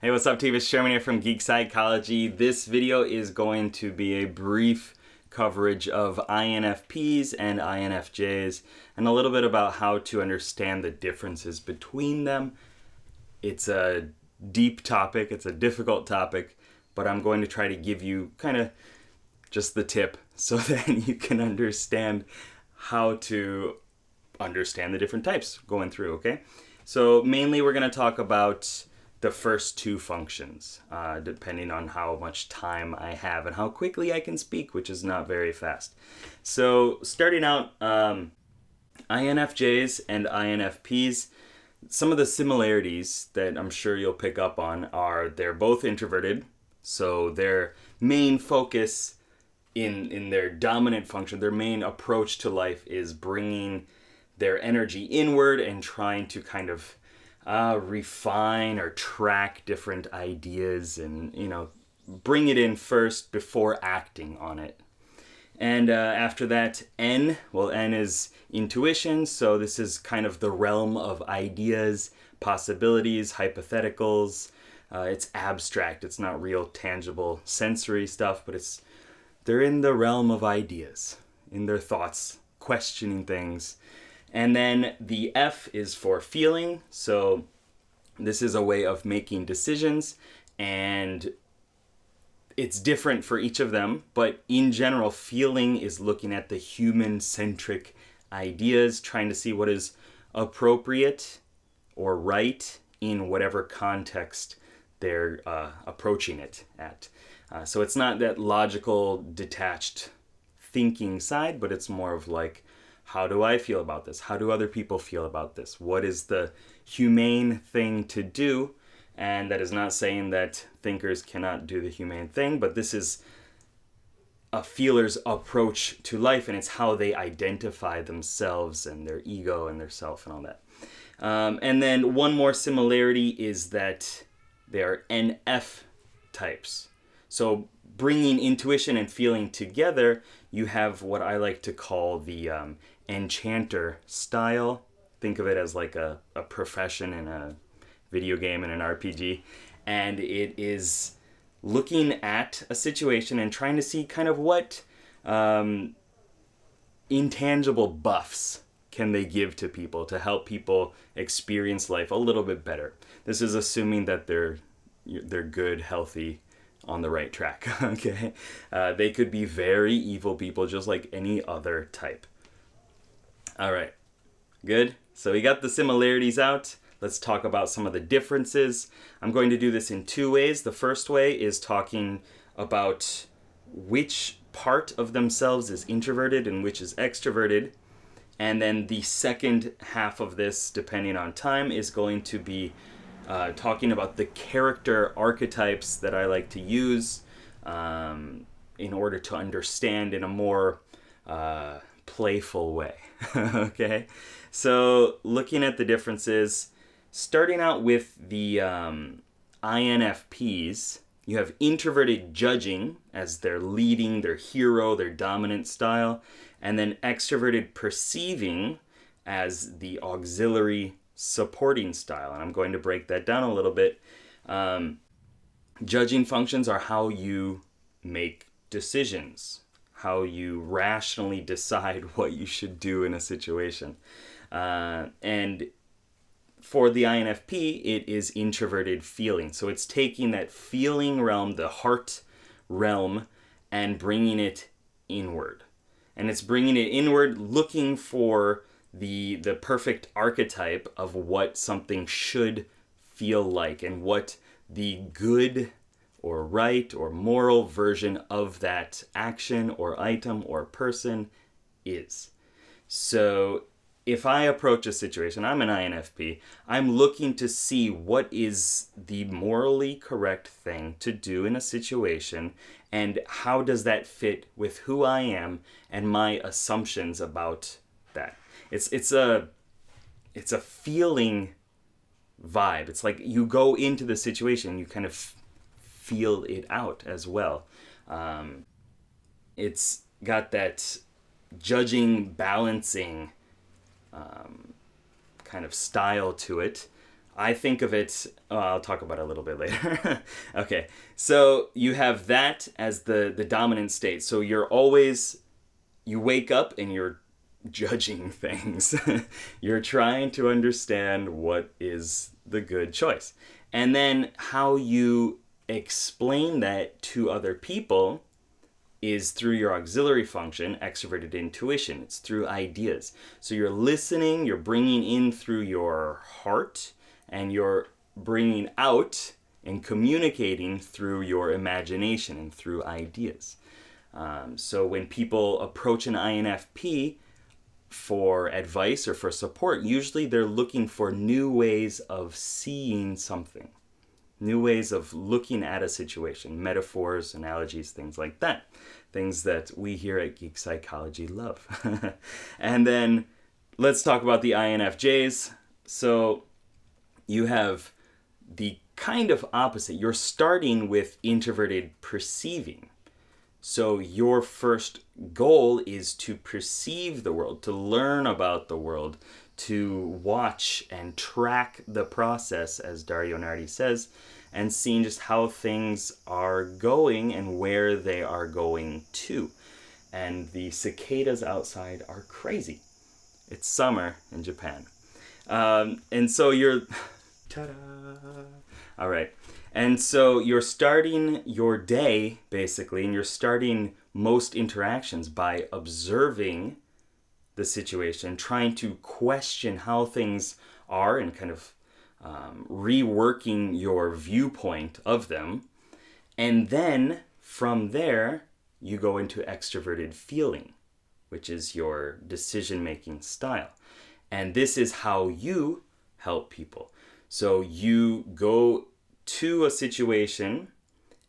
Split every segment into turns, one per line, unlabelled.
Hey, what's up, team? It's Sherman here from Geek Psychology. This video is going to be a brief coverage of INFPs and INFJs and a little bit about how to understand the differences between them. It's a deep topic, it's a difficult topic, but I'm going to try to give you kind of just the tip so that you can understand how to understand the different types going through, okay? So mainly we're going to talk about the first two functions, depending on how much time I have and how quickly I can speak, which is not very fast. So starting out, INFJs and INFPs, some of the similarities that I'm sure you'll pick up on are they're both introverted, so their main focus in their dominant function, their main approach to life is bringing their energy inward and trying to kind of refine or track different ideas and, bring it in first before acting on it. And after that, N is intuition. So this is kind of the realm of ideas, possibilities, hypotheticals. It's abstract. It's not real tangible sensory stuff, but they're in the realm of ideas, in their thoughts, questioning things. And then the F is for feeling. So this is a way of making decisions, and it's different for each of them. But in general, feeling is looking at the human-centric ideas, trying to see what is appropriate or right in whatever context they're approaching it at. So it's not that logical, detached thinking side, but it's more of like, how do I feel about this? How do other people feel about this? What is the humane thing to do? And that is not saying that thinkers cannot do the humane thing, but this is a feeler's approach to life, and it's how they identify themselves and their ego and their self and all that. And then one more similarity is that they are NF types. So bringing intuition and feeling together, you have what I like to call the enchanter style. Think of it as like a profession in a video game and an RPG. And it is looking at a situation and trying to see kind of what intangible buffs can they give to people to help people experience life a little bit better. This is assuming that they're good, healthy, on the right track, okay? They could be very evil people just like any other type. All right, good? So we got the similarities out. Let's talk about some of the differences. I'm going to do this in two ways. The first way is talking about which part of themselves is introverted and which is extroverted. And then the second half of this, depending on time, is going to be talking about the character archetypes that I like to use in order to understand in a more playful way. Okay? So looking at the differences, starting out with the INFPs, you have introverted judging as their leading, their hero, their dominant style, and then extroverted perceiving as the auxiliary supporting style. And I'm going to break that down a little bit. Judging functions are how you make decisions, how you rationally decide what you should do in a situation. And for the INFP, it is introverted feeling. So it's taking that feeling realm, the heart realm, and bringing it inward. And it's bringing it inward, looking for the perfect archetype of what something should feel like and what the good or right or moral version of that action or item or person is. So if I approach a situation, I'm an INFP, I'm looking to see what is the morally correct thing to do in a situation and how does that fit with who I am and my assumptions about that. It's a feeling vibe. It's like you go into the situation, you kind of feel it out as well. It's got that judging, balancing kind of style to it. I think of it, I'll talk about it a little bit later. Okay, so you have that as the dominant state. So you wake up and you're judging things. You're trying to understand what is the good choice. And then how you explain that to other people is through your auxiliary function, extroverted intuition. It's through ideas. So you're listening, you're bringing in through your heart, and you're bringing out and communicating through your imagination and through ideas. So when people approach an INFP for advice or for support, usually they're looking for new ways of seeing something, new ways of looking at a situation, metaphors, analogies, things like that. Things that we here at Geek Psychology love. And then let's talk about the INFJs. So you have the kind of opposite. You're starting with introverted perceiving. So your first goal is to perceive the world, to learn about the world, to watch and track the process, as Dario Nardi says, and seeing just how things are going and where they are going to. And the cicadas outside are crazy. It's summer in Japan. And so you're... Ta-da! All right. And so you're starting your day, basically, and you're starting most interactions by observing the situation, trying to question how things are and kind of reworking your viewpoint of them. And then from there, you go into extroverted feeling, which is your decision-making style. And this is how you help people. So you go to a situation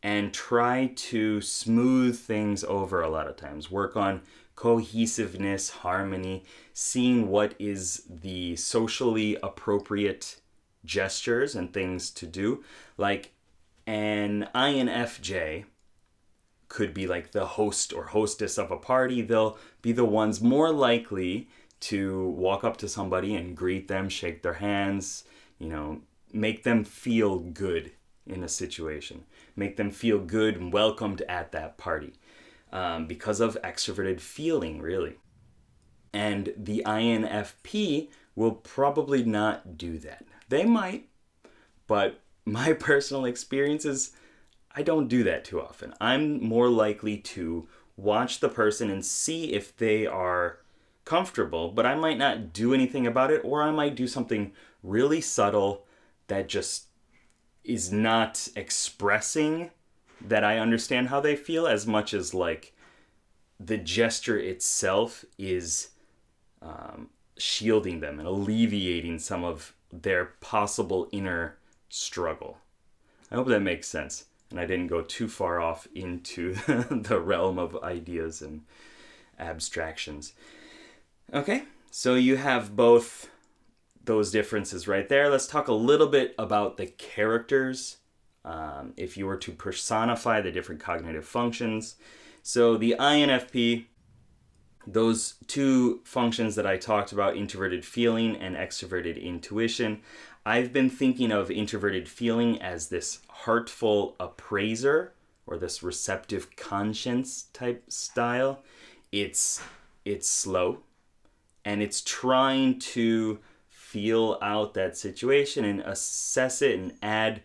and try to smooth things over a lot of times. Work on cohesiveness, harmony, seeing what is the socially appropriate gestures and things to do. Like an INFJ could be like the host or hostess of a party. They'll be the ones more likely to walk up to somebody and greet them, shake their hands, make them feel good in a situation, make them feel good and welcomed at that party, because of extroverted feeling, really. And the INFP will probably not do that. They might, but my personal experience is I don't do that too often. I'm more likely to watch the person and see if they are comfortable, but I might not do anything about it, or I might do something really subtle that just is not expressing that I understand how they feel, as much as like the gesture itself is shielding them and alleviating some of their possible inner struggle. I hope that makes sense, and I didn't go too far off into the realm of ideas and abstractions. Okay, so you have both those differences right there. Let's talk a little bit about the characters, if you were to personify the different cognitive functions. So the INFP, those two functions that I talked about, introverted feeling and extroverted intuition, I've been thinking of introverted feeling as this heartful appraiser, or this receptive conscience type style. It's slow, and it's trying to feel out that situation and assess it and add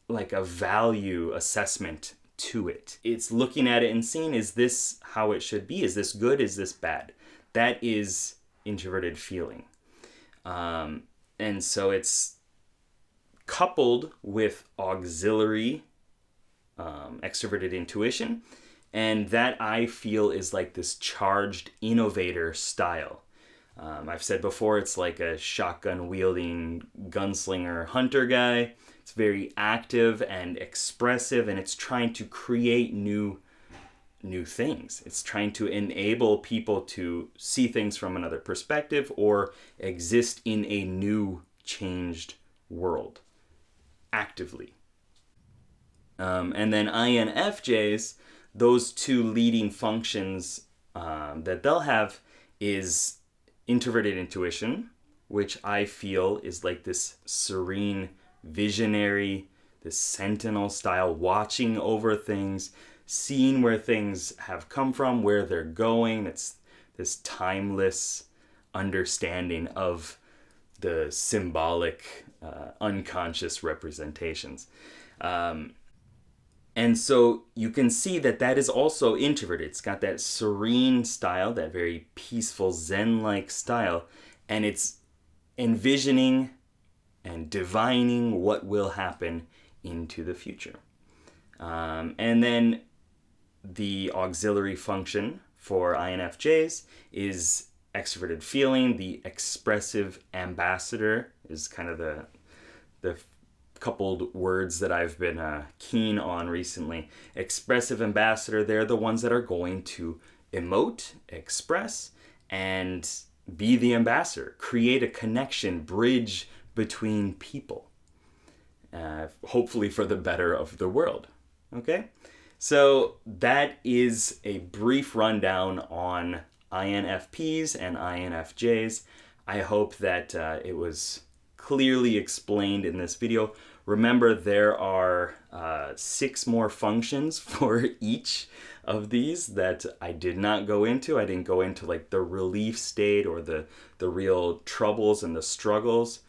like a value assessment to it. It's looking at it and seeing, is this how it should be? Is this good? Is this bad? That is introverted feeling. And so it's coupled with auxiliary extroverted intuition. And that I feel is like this charged innovator style. I've said before, it's like a shotgun wielding gunslinger hunter guy. It's very active and expressive, and it's trying to create new things. It's trying to enable people to see things from another perspective or exist in a new changed world actively. And then INFJs, those two leading functions that they'll have is introverted intuition, which I feel is like this serene visionary, this sentinel style, watching over things, seeing where things have come from, where they're going. It's this timeless understanding of the symbolic, unconscious representations. And so you can see that that is also introverted. It's got that serene style, that very peaceful Zen-like style, and it's envisioning and divining what will happen into the future. And then the auxiliary function for INFJs is extroverted feeling. The expressive ambassador is kind of the coupled words that I've been keen on recently. Expressive ambassador, they're the ones that are going to emote, express, and be the ambassador, create a connection, bridge between people, hopefully for the better of the world. Okay? So that is a brief rundown on INFPs and INFJs. I hope that it was clearly explained in this video. Remember, there are 6 more functions for each of these that I did not go into. I didn't go into like the relief state or the real troubles and the struggles.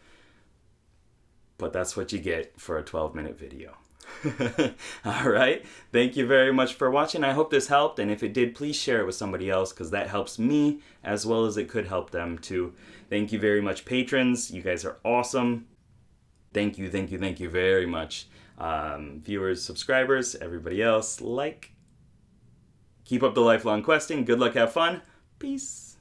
But that's what you get for a 12-minute video. All right. Thank you very much for watching. I hope this helped. And if it did, please share it with somebody else, because that helps me as well as it could help them too. Thank you very much, patrons. You guys are awesome. Thank you very much. Viewers, subscribers, everybody else, keep up the lifelong questing. Good luck, have fun. Peace.